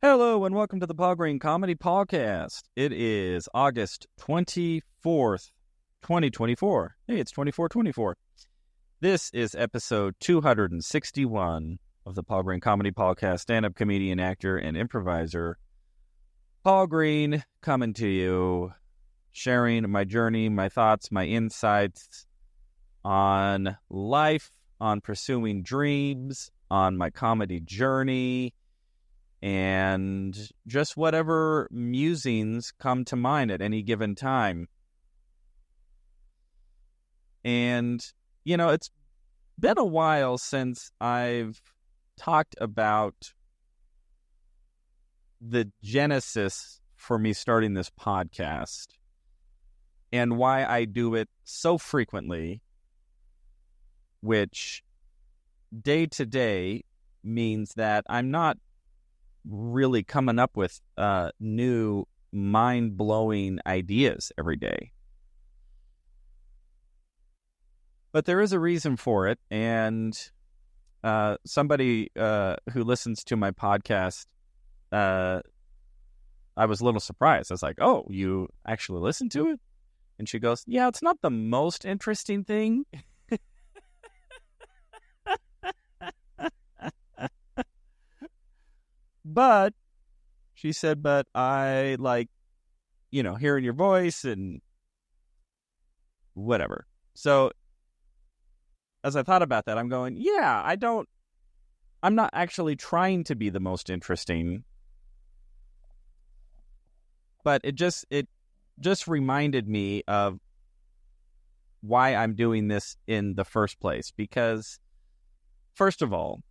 Hello and welcome to the Paul Green Comedy PaulCast. It is August 24th, 2024. Hey, it's 2424. This is episode 261 of the Paul Green Comedy PaulCast. Stand-up comedian, actor, and improviser Paul Green coming to you, sharing my journey, my thoughts, my insights on life, on pursuing dreams, on my comedy journey, and just whatever musings come to mind at any given time. And, it's been a while since I've talked about the genesis for me starting this podcast and why I do it so frequently, which day to day means that I'm not really coming up with new mind-blowing ideas every day. But there is a reason for it, and somebody who listens to my podcast, I was a little surprised. I was like, oh, you actually listen to it? And she goes, yeah, it's not the most interesting thing. But she said, but I like, hearing your voice and whatever. So as I thought about that, I'm going, yeah, I'm not actually trying to be the most interesting. But it just reminded me of why I'm doing this in the first place. Because, first of all,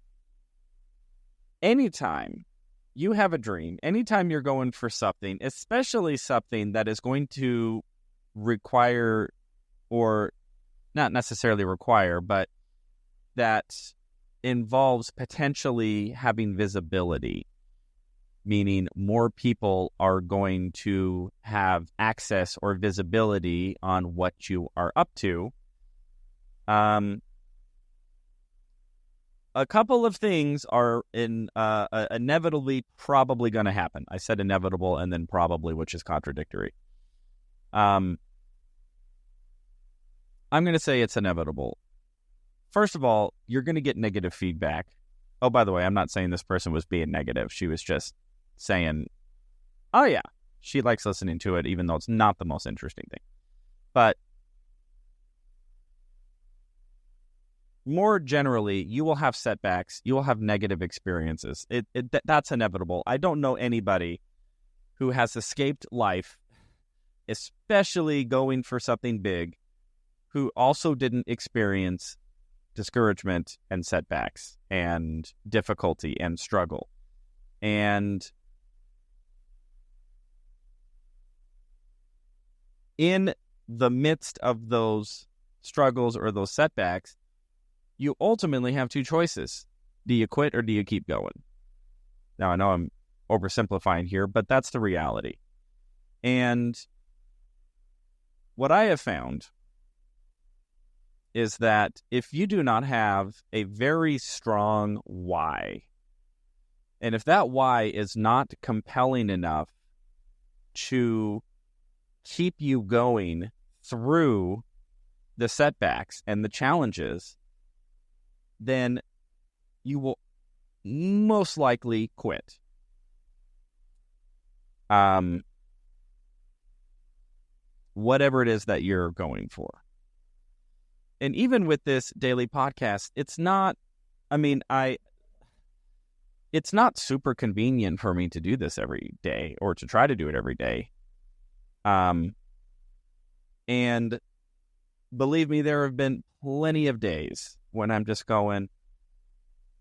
anytime you have a dream, anytime you're going for something, especially something that is going to require, or not necessarily require, but that involves potentially having visibility, meaning more people are going to have access or visibility on what you are up to. A couple of things are inevitably probably going to happen. I said inevitable and then probably, which is contradictory. I'm going to say it's inevitable. First of all, you're going to get negative feedback. Oh, by the way, I'm not saying this person was being negative. She was just saying, oh yeah, she likes listening to it, even though it's not the most interesting thing. But more generally, you will have setbacks. You will have negative experiences. That's inevitable. I don't know anybody who has escaped life, especially going for something big, who also didn't experience discouragement and setbacks and difficulty and struggle. And in the midst of those struggles or those setbacks, you ultimately have two choices. Do you quit or do you keep going? Now, I know I'm oversimplifying here, but that's the reality. And what I have found is that if you do not have a very strong why, and if that why is not compelling enough to keep you going through the setbacks and the challenges, then you will most likely quit. Whatever it is that you're going for. And even with this daily podcast, it's not super convenient for me to do this every day or to try to do it every day. And believe me, there have been plenty of days when I'm just going,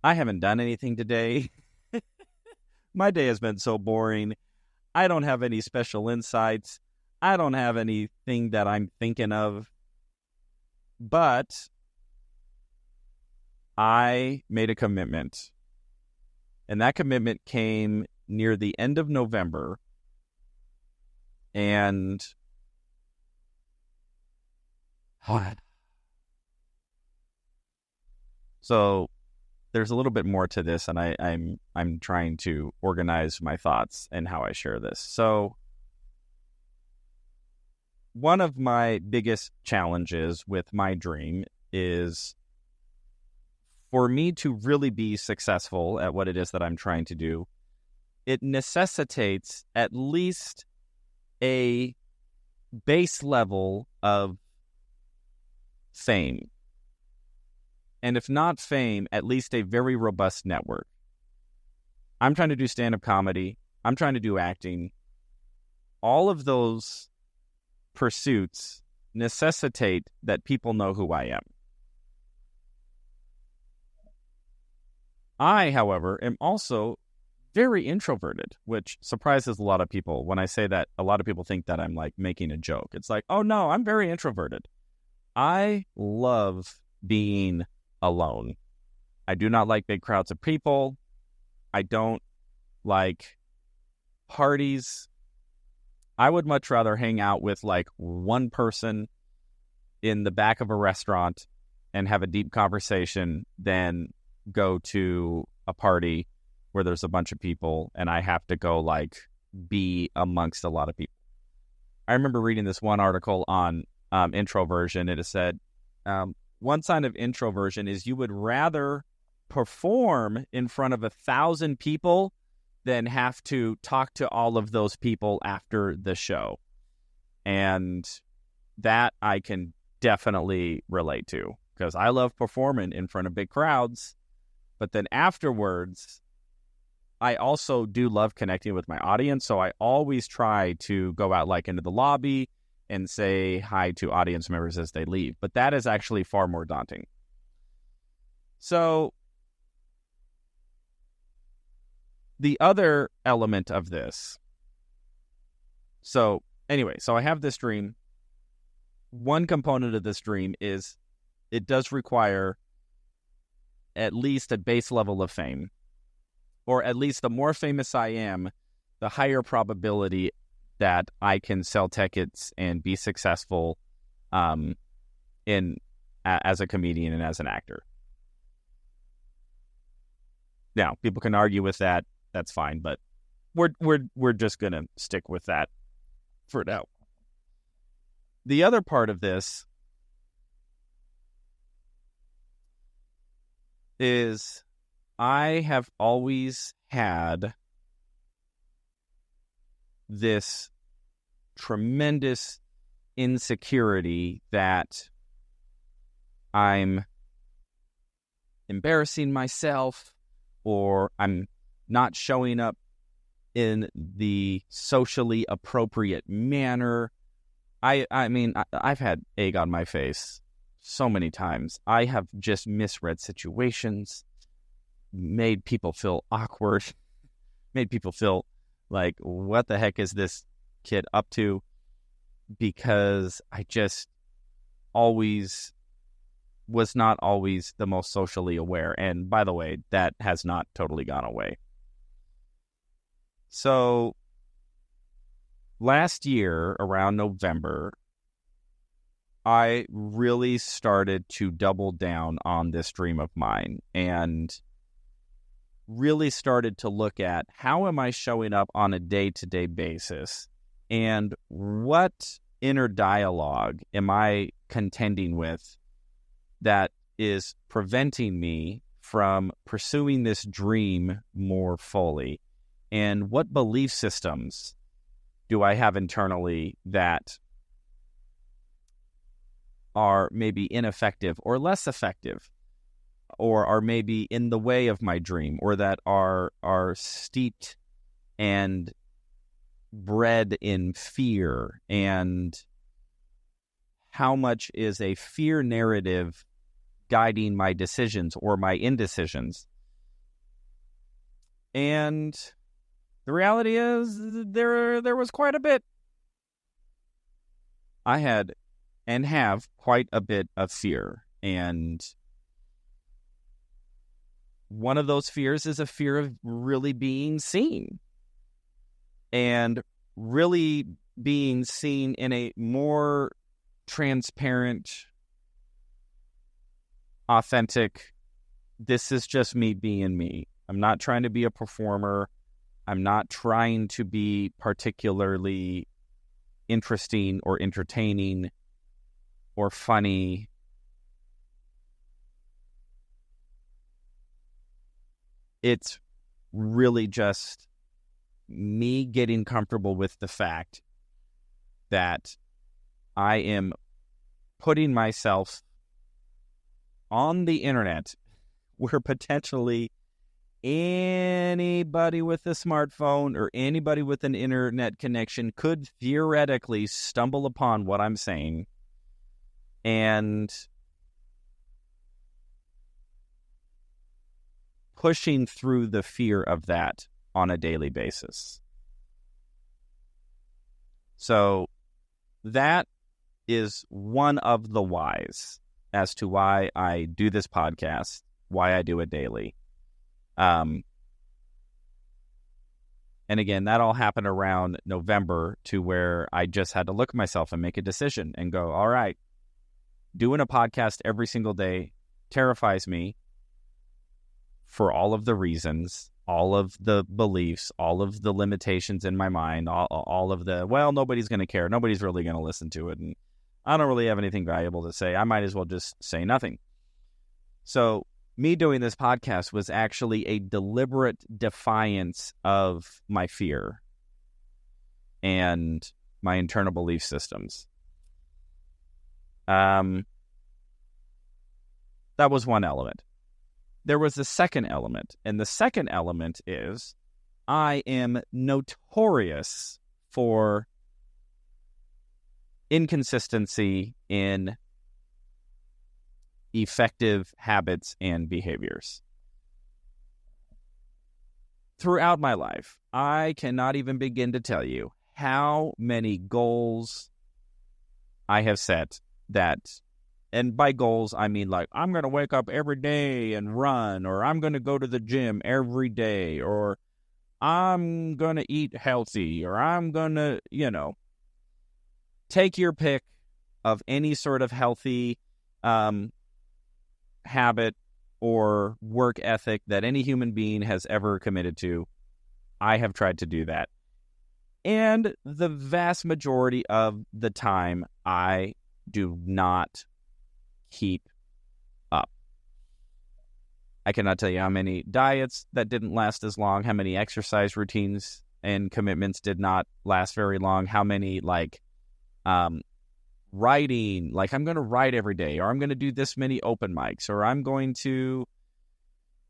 I haven't done anything today. My day has been so boring. I don't have any special insights. I don't have anything that I'm thinking of. But I made a commitment. And that commitment came near the end of November. And so there's a little bit more to this, and I'm trying to organize my thoughts and how I share this. So one of my biggest challenges with my dream is for me to really be successful at what it is that I'm trying to do. It necessitates at least a base level of fame. And if not fame, at least a very robust network. I'm trying to do stand-up comedy. I'm trying to do acting. All of those pursuits necessitate that people know who I am. I, however, am also very introverted, which surprises a lot of people. When I say that, a lot of people think that I'm like making a joke. It's like, oh no, I'm very introverted. I love being alone. I do not like big crowds of people. I don't like parties. I would much rather hang out with like one person in the back of a restaurant and have a deep conversation than go to a party where there's a bunch of people and I have to go like be amongst a lot of people. I remember reading this one article on introversion. It said, one sign of introversion is you would rather perform in front of 1,000 people than have to talk to all of those people after the show. And that I can definitely relate to, because I love performing in front of big crowds. But then afterwards, I also do love connecting with my audience. So I always try to go out like into the lobby and say hi to audience members as they leave. But that is actually far more daunting. So the other element of this. So anyway, so I have this dream. One component of this dream is it does require at least a base level of fame, or at least the more famous I am, the higher probability that I can sell tickets and be successful as a comedian and as an actor. Now, people can argue with that. That's fine, but we're just gonna stick with that for now. The other part of this is I have always had this tremendous insecurity that I'm embarrassing myself or I'm not showing up in the socially appropriate manner. I mean, I've had egg on my face so many times. I have just misread situations, made people feel awkward, made people feel like, what the heck is this kid up to? Because I just always was not always the most socially aware. And by the way, that has not totally gone away. So last year, around November, I really started to double down on this dream of mine and really started to look at how am I showing up on a day-to-day basis and what inner dialogue am I contending with that is preventing me from pursuing this dream more fully, and what belief systems do I have internally that are maybe ineffective or less effective, or are maybe in the way of my dream, or that are steeped and bred in fear, and how much is a fear narrative guiding my decisions or my indecisions. And the reality is there was quite a bit. I had and have quite a bit of fear. And one of those fears is a fear of really being seen. And really being seen in a more transparent, authentic this is just me being me. I'm not trying to be a performer. I'm not trying to be particularly interesting or entertaining or funny. It's really just me getting comfortable with the fact that I am putting myself on the internet where potentially anybody with a smartphone or anybody with an internet connection could theoretically stumble upon what I'm saying and pushing through the fear of that on a daily basis. So that is one of the whys as to why I do this podcast, why I do it daily. And again, that all happened around November to where I just had to look at myself and make a decision and go, all right, doing a podcast every single day terrifies me for all of the reasons, all of the beliefs, all of the limitations in my mind, all of the, well, nobody's going to care. Nobody's really going to listen to it. And I don't really have anything valuable to say. I might as well just say nothing. So me doing this podcast was actually a deliberate defiance of my fear and my internal belief systems. That was one element. There was a second element, and the second element is I am notorious for inconsistency in effective habits and behaviors. Throughout my life, I cannot even begin to tell you how many goals I have set that, and by goals, I mean like, I'm going to wake up every day and run, or I'm going to go to the gym every day, or I'm going to eat healthy, or I'm going to, take your pick of any sort of healthy habit or work ethic that any human being has ever committed to. I have tried to do that. And the vast majority of the time, I do not keep up. I cannot tell you how many diets that didn't last as long, how many exercise routines and commitments did not last very long, how many writing, like I'm going to write every day, or I'm going to do this many open mics, or I'm going to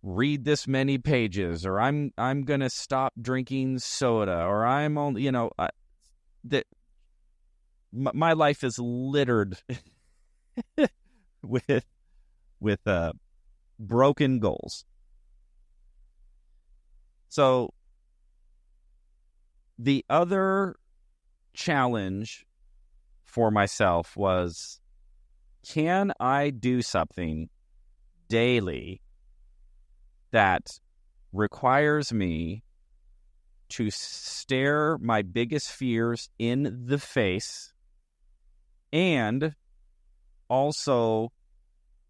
read this many pages, or I'm going to stop drinking soda, or I'm only, my life is littered with broken goals. So the other challenge for myself was, can I do something daily that requires me to stare my biggest fears in the face, and also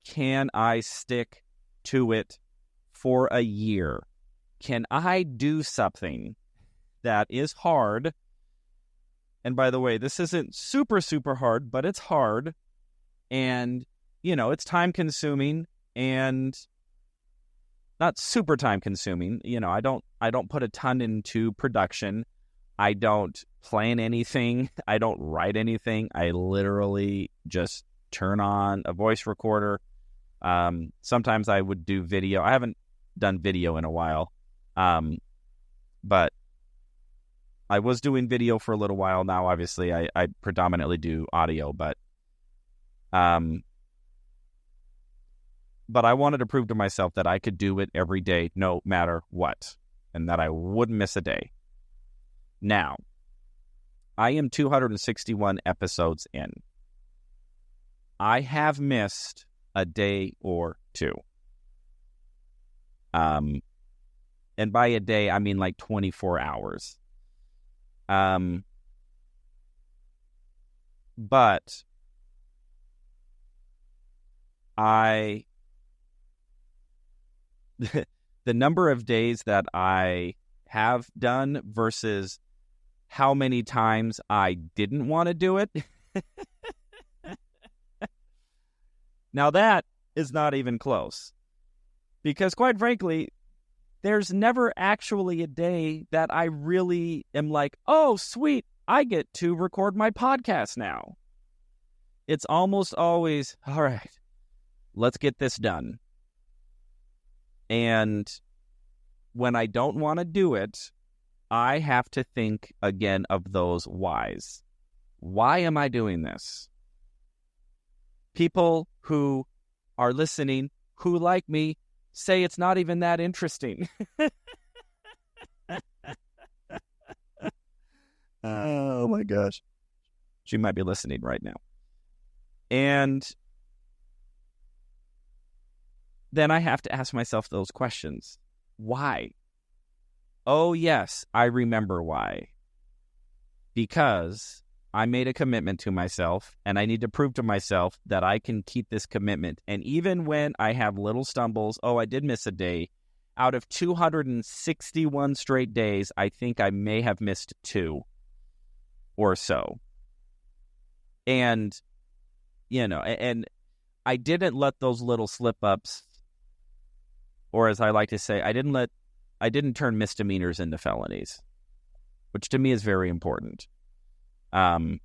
can I stick to it for a year? Can I do something that is hard? And by the way, this isn't super, super hard, but it's hard. And, it's time consuming and not super time consuming. I don't put a ton into production. I don't plan anything. I don't write anything. I literally just turn on a voice recorder. Sometimes I would do video. I haven't done video in a while. But I was doing video for a little while now. Obviously, I predominantly do audio, but I wanted to prove to myself that I could do it every day, no matter what, and that I wouldn't miss a day. Now, I am 261 episodes in. I have missed a day or two. And by a day, I mean like 24 hours. But I the number of days that I have done versus how many times I didn't want to do it. Now that is not even close. Because quite frankly, there's never actually a day that I really am like, oh, sweet, I get to record my podcast now. It's almost always, all right, let's get this done. And when I don't want to do it, I have to think again of those whys. Why am I doing this? People who are listening, who like me, say it's not even that interesting. Oh my gosh. She might be listening right now. And then I have to ask myself those questions. Why? Oh, yes, I remember why. Because I made a commitment to myself, and I need to prove to myself that I can keep this commitment. And even when I have little stumbles, oh, I did miss a day. Out of 261 straight days, I think I may have missed 2 or so. And, and I didn't let those little slip-ups, or as I like to say, I didn't turn misdemeanors into felonies, which to me is very important. Because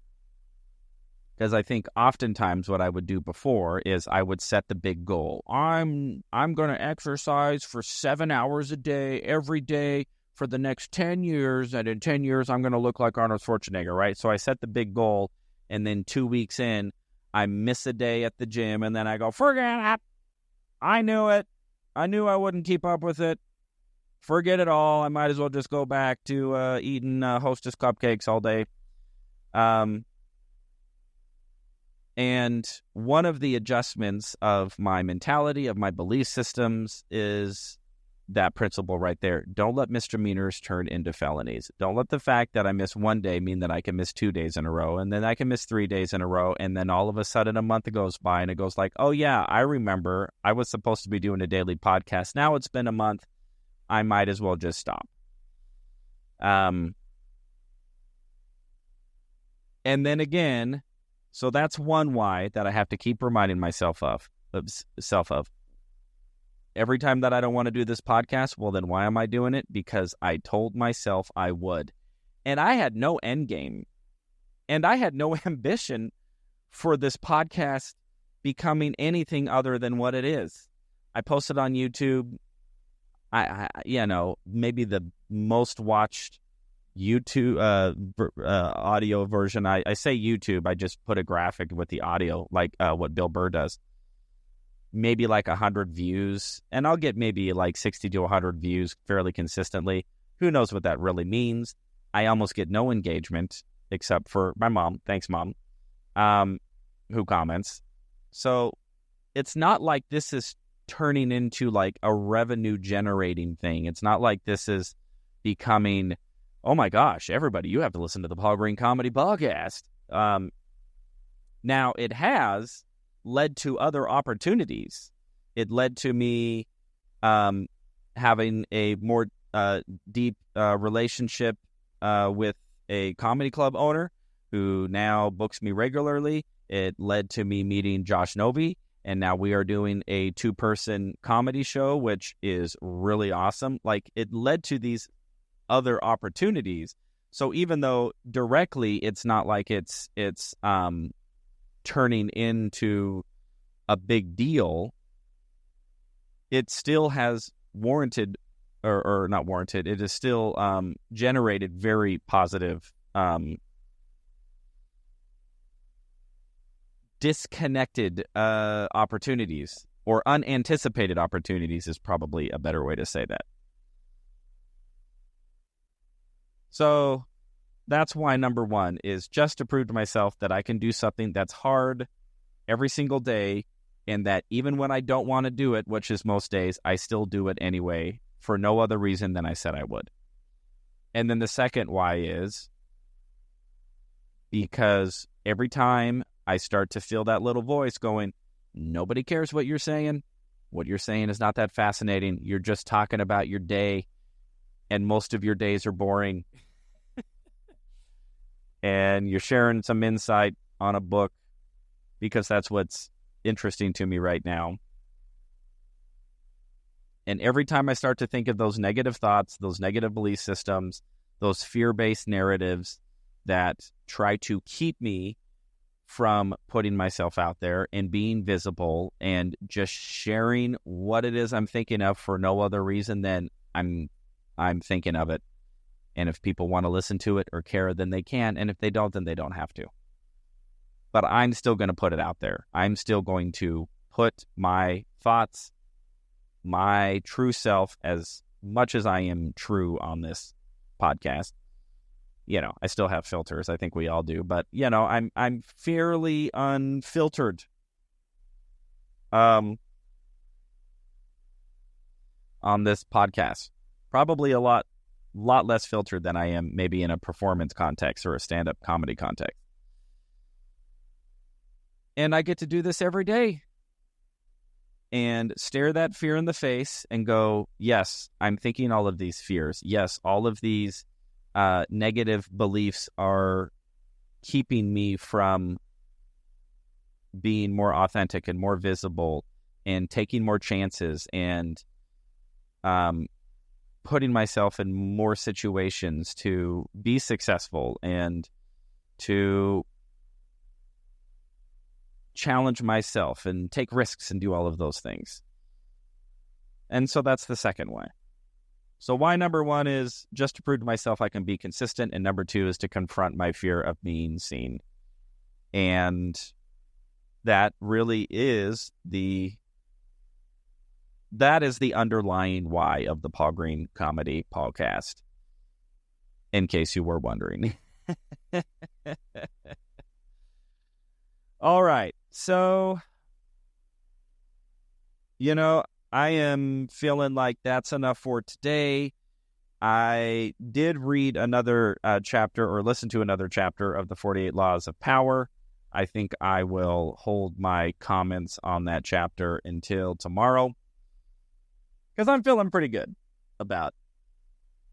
I think oftentimes what I would do before is I would set the big goal. I'm going to exercise for 7 hours a day, every day for the next 10 years. And in 10 years, I'm going to look like Arnold Schwarzenegger, right? So I set the big goal. And then 2 weeks in, I miss a day at the gym. And then I go, forget it. I knew it. I knew I wouldn't keep up with it. Forget it all. I might as well just go back to eating Hostess cupcakes all day. And one of the adjustments of my mentality, of my belief systems, is that principle right there. Don't let misdemeanors turn into felonies. Don't let the fact that I miss 1 day mean that I can miss 2 days in a row, and then I can miss 3 days in a row, and then all of a sudden a month goes by, and it goes like, oh yeah, I remember I was supposed to be doing a daily podcast. Now it's been a month. I might as well just stop. And then again, so that's one why that I have to keep reminding myself of. Every time that I don't want to do this podcast, well, then why am I doing it? Because I told myself I would. And I had no end game. And I had no ambition for this podcast becoming anything other than what it is. I posted on YouTube. Maybe the most watched YouTube audio version. I say YouTube. I just put a graphic with the audio, like what Bill Burr does. Maybe like 100 views, and I'll get maybe like 60 to 100 views fairly consistently. Who knows what that really means? I almost get no engagement except for my mom. Thanks, Mom, who comments. So it's not like this is turning into like a revenue generating thing. It's not like this is becoming, oh my gosh, everybody, you have to listen to the Paul Green Comedy Podcast. Now it has led to other opportunities. It led to me having a more deep relationship with a comedy club owner who now books me regularly. It led to me meeting Josh Novi, and now we are doing a 2-person comedy show, which is really awesome. Like, it led to these other opportunities. So even though directly it's not like it's turning into a big deal, it still has warranted, or not warranted, it is still generated very positive disconnected opportunities, or unanticipated opportunities is probably a better way to say that. So that's why number 1 is just to prove to myself that I can do something that's hard every single day, and that even when I don't want to do it, which is most days, I still do it anyway for no other reason than I said I would. And then the second why is because every time I start to feel that little voice going, nobody cares what you're saying, what you're saying is not that fascinating. You're just talking about your day, and most of your days are boring. And you're sharing some insight on a book because that's what's interesting to me right now. And every time I start to think of those negative thoughts, those negative belief systems, those fear-based narratives that try to keep me from putting myself out there and being visible and just sharing what it is I'm thinking of for no other reason than I'm thinking of it. And if people want to listen to it or care, then they can. And if they don't, then they don't have to. But I'm still going to put it out there. I'm still going to put my thoughts, my true self, as much as I am true on this podcast. I still have filters. I think we all do. But, I'm fairly unfiltered. On this podcast. Probably a lot less filtered than I am maybe in a performance context or a stand-up comedy context. And I get to do this every day and stare that fear in the face and go, yes, I'm thinking all of these fears. Yes, all of these negative beliefs are keeping me from being more authentic and more visible and taking more chances and putting myself in more situations to be successful and to challenge myself and take risks and do all of those things. And so that's the second way. So why number one is just to prove to myself I can be consistent, and number two is to confront my fear of being seen. And that really is the underlying why of the Paul Green Comedy PaulCast, in case you were wondering. All right. So, I am feeling like that's enough for today. I did read another chapter or listen to another chapter of the 48 Laws of Power. I think I will hold my comments on that chapter until tomorrow, because I'm feeling pretty good about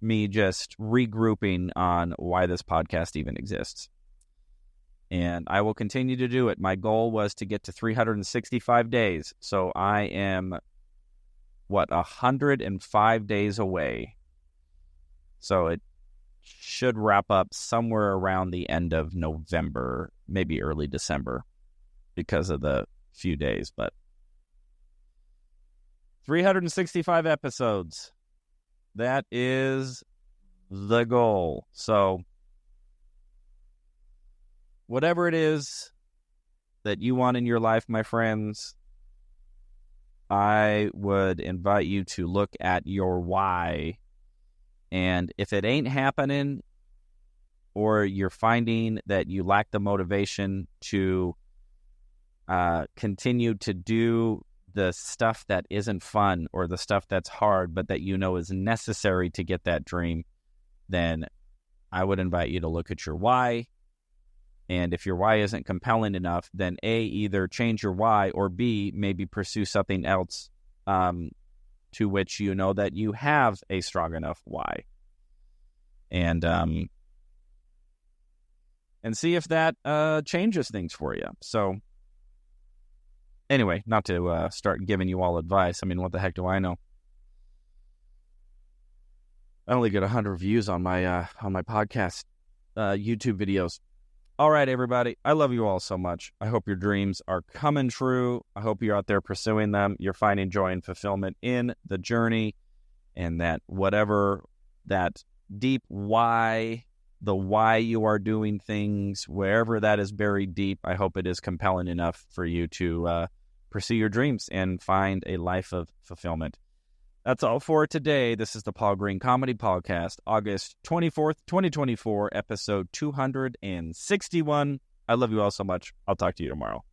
me just regrouping on why this podcast even exists. And I will continue to do it. My goal was to get to 365 days. So I am, 105 days away. So it should wrap up somewhere around the end of November, maybe early December, because of the few days. But 365 episodes. That is the goal. So whatever it is that you want in your life, my friends, I would invite you to look at your why. And if it ain't happening, or you're finding that you lack the motivation to continue to do the stuff that isn't fun or the stuff that's hard, but that is necessary to get that dream, then I would invite you to look at your why. And if your why isn't compelling enough, then A, either change your why, or B, maybe pursue something else to which that you have a strong enough why. And see if that changes things for you. So anyway, not to start giving you all advice. I mean, what the heck do I know? I only get 100 views on my podcast YouTube videos. All right, everybody. I love you all so much. I hope your dreams are coming true. I hope you're out there pursuing them. You're finding joy and fulfillment in the journey, and that whatever that deep why, the why you are doing things, wherever that is buried deep, I hope it is compelling enough for you to pursue your dreams and find a life of fulfillment. That's all for today. This is the Paul Green Comedy Podcast, August 24th, 2024, episode 261. I love you all so much. I'll talk to you tomorrow.